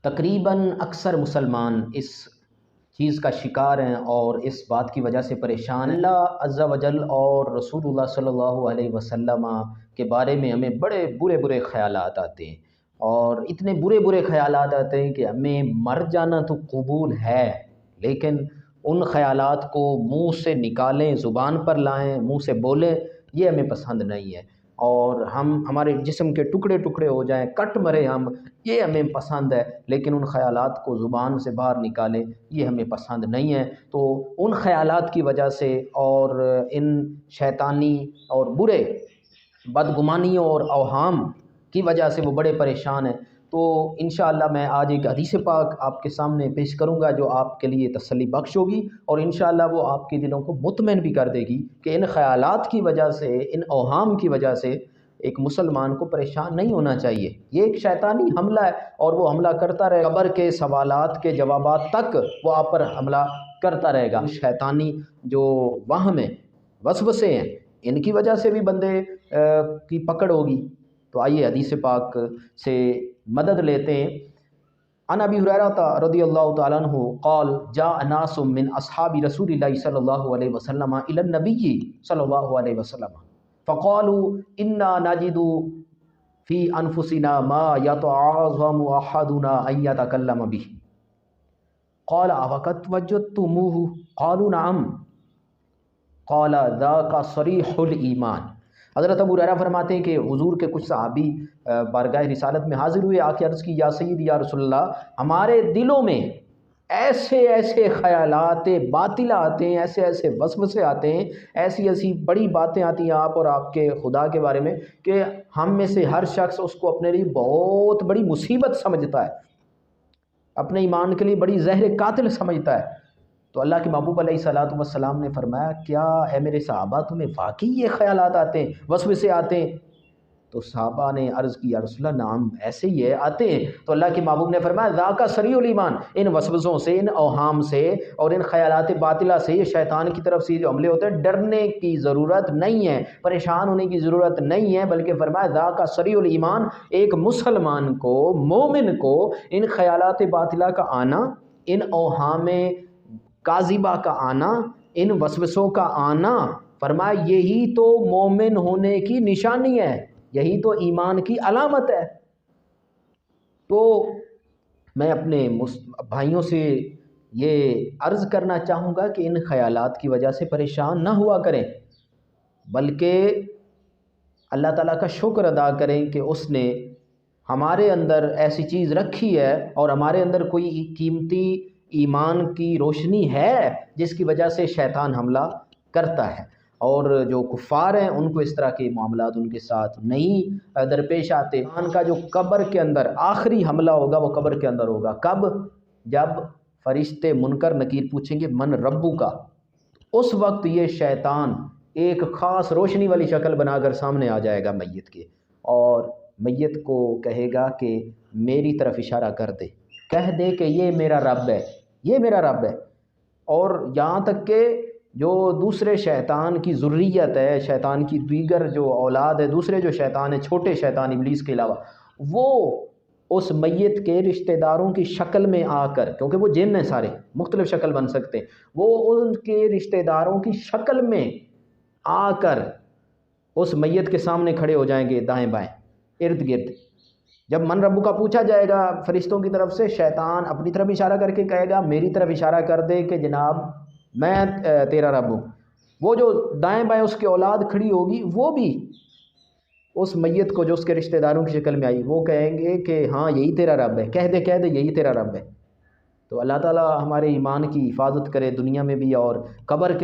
تقریباً اکثر مسلمان اس چیز کا شکار ہیں اور اس بات کی وجہ سے پریشان ہیں۔ اللہ عز و جل اور رسول اللہ صلی اللہ علیہ وسلم کے بارے میں ہمیں بڑے برے برے خیالات آتے ہیں، اور اتنے برے برے خیالات آتے ہیں کہ ہمیں مر جانا تو قبول ہے، لیکن ان خیالات کو منہ سے نکالیں، زبان پر لائیں، منہ سے بولیں، یہ ہمیں پسند نہیں ہے۔ اور ہمارے جسم کے ٹکڑے ٹکڑے ہو جائیں، کٹ مرے ہم، یہ ہمیں پسند ہے، لیکن ان خیالات کو زبان سے باہر نکالیں یہ ہمیں پسند نہیں ہے۔ تو ان خیالات کی وجہ سے اور ان شیطانی اور برے بدگمانیوں اور اوہام کی وجہ سے وہ بڑے پریشان ہیں۔ تو انشاءاللہ میں آج ایک حدیث پاک آپ کے سامنے پیش کروں گا جو آپ کے لیے تسلی بخش ہوگی، اور انشاءاللہ وہ آپ کے دلوں کو مطمئن بھی کر دے گی کہ ان خیالات کی وجہ سے، ان اوہام کی وجہ سے ایک مسلمان کو پریشان نہیں ہونا چاہیے۔ یہ ایک شیطانی حملہ ہے اور وہ حملہ کرتا رہے گا، قبر کے سوالات کے جوابات تک وہ آپ پر حملہ کرتا رہے گا۔ شیطانی جو وہم ہیں، وسوسے ہیں، ان کی وجہ سے بھی بندے کی پکڑ ہوگی۔ تو آئیے حدیث پاک سے مدد لیتے ہیں۔ عن ابی ہریرہ رضی اللہ تعالیٰ عنہ قال جاء ناس من اصحاب رسول اللہ صلی اللہ علیہ وسلم الى النبی صلی اللہ علیہ وسلم فقالوا انا نجد فی انفسنا ما یتعاظم احدنا ان یتکلم به قال اوقد وجدتموه قالوا نعم قال ذاک صریح الایمان۔ حضرت ابو ہریرہ فرماتے ہیں کہ حضور کے کچھ صحابی بارگاہ رسالت میں حاضر ہوئے، آ کے عرض کی یا سید یا رسول اللہ، ہمارے دلوں میں ایسے ایسے خیالات باطلہ آتے ہیں، ایسے ایسے وسوسے آتے ہیں، ایسی ایسی بڑی باتیں آتی ہیں آپ اور آپ کے خدا کے بارے میں کہ ہم میں سے ہر شخص اس کو اپنے لیے بہت بڑی مصیبت سمجھتا ہے، اپنے ایمان کے لیے بڑی زہر قاتل سمجھتا ہے۔ تو اللہ کے محبوب علیہ الصلوۃ والسلام نے فرمایا کیا اے میرے صحابہ تمہیں واقعی یہ خیالات آتے ہیں، وسوسے آتے ہیں؟ تو صحابہ نے عرض کی یا رسول اللہ نعم ایسے ہی ہے، آتے ہیں۔ تو اللہ کے محبوب نے فرمایا ذاک صریح الایمان، ان وسوسوں سے، ان اوہام سے اور ان خیالات باطلہ سے، یہ شیطان کی طرف سے جو حملے ہوتے ہیں، ڈرنے کی ضرورت نہیں ہے، پریشان ہونے کی ضرورت نہیں ہے، بلکہ فرمایا ذاک صریح الایمان، ایک مسلمان کو، مومن کو ان خیالات باطلہ کا آنا، ان اوہام کاذبہ کا آنا، ان وسوسوں کا آنا، فرمایا یہی تو مومن ہونے کی نشانی ہے، یہی تو ایمان کی علامت ہے۔ تو میں اپنے بھائیوں سے یہ عرض کرنا چاہوں گا کہ ان خیالات کی وجہ سے پریشان نہ ہوا کریں، بلکہ اللہ تعالیٰ کا شکر ادا کریں کہ اس نے ہمارے اندر ایسی چیز رکھی ہے اور ہمارے اندر کوئی قیمتی ایمان کی روشنی ہے جس کی وجہ سے شیطان حملہ کرتا ہے، اور جو کفار ہیں ان کو اس طرح کے معاملات ان کے ساتھ نہیں درپیش آتے۔ ایمان کا جو قبر کے اندر آخری حملہ ہوگا وہ قبر کے اندر ہوگا، کب؟ جب فرشتے منکر نکیر پوچھیں گے من ربو کا، اس وقت یہ شیطان ایک خاص روشنی والی شکل بنا کر سامنے آ جائے گا میت کے، اور میت کو کہے گا کہ میری طرف اشارہ کر دے، کہہ دے کہ یہ میرا رب ہے، یہ میرا رب ہے۔ اور یہاں تک کہ جو دوسرے شیطان کی ذریت ہے، شیطان کی دیگر جو اولاد ہے، دوسرے جو شیطان ہیں، چھوٹے شیطان ابلیس کے علاوہ، وہ اس میت کے رشتہ داروں کی شکل میں آ کر، کیونکہ وہ جن ہیں سارے، مختلف شکل بن سکتے ہیں، وہ ان کے رشتہ داروں کی شکل میں آ کر اس میت کے سامنے کھڑے ہو جائیں گے، دائیں بائیں ارد گرد۔ جب من ربو کا پوچھا جائے گا فرشتوں کی طرف سے، شیطان اپنی طرف اشارہ کر کے کہے گا میری طرف اشارہ کر دے کہ جناب میں تیرا رب ہوں۔ وہ جو دائیں بائیں اس کی اولاد کھڑی ہوگی، وہ بھی اس میت کو جو اس کے رشتہ داروں کی شکل میں آئی، وہ کہیں گے کہ ہاں یہی تیرا رب ہے، کہہ دے یہی تیرا رب ہے۔ تو اللہ تعالیٰ ہمارے ایمان کی حفاظت کرے دنیا میں بھی اور قبر کے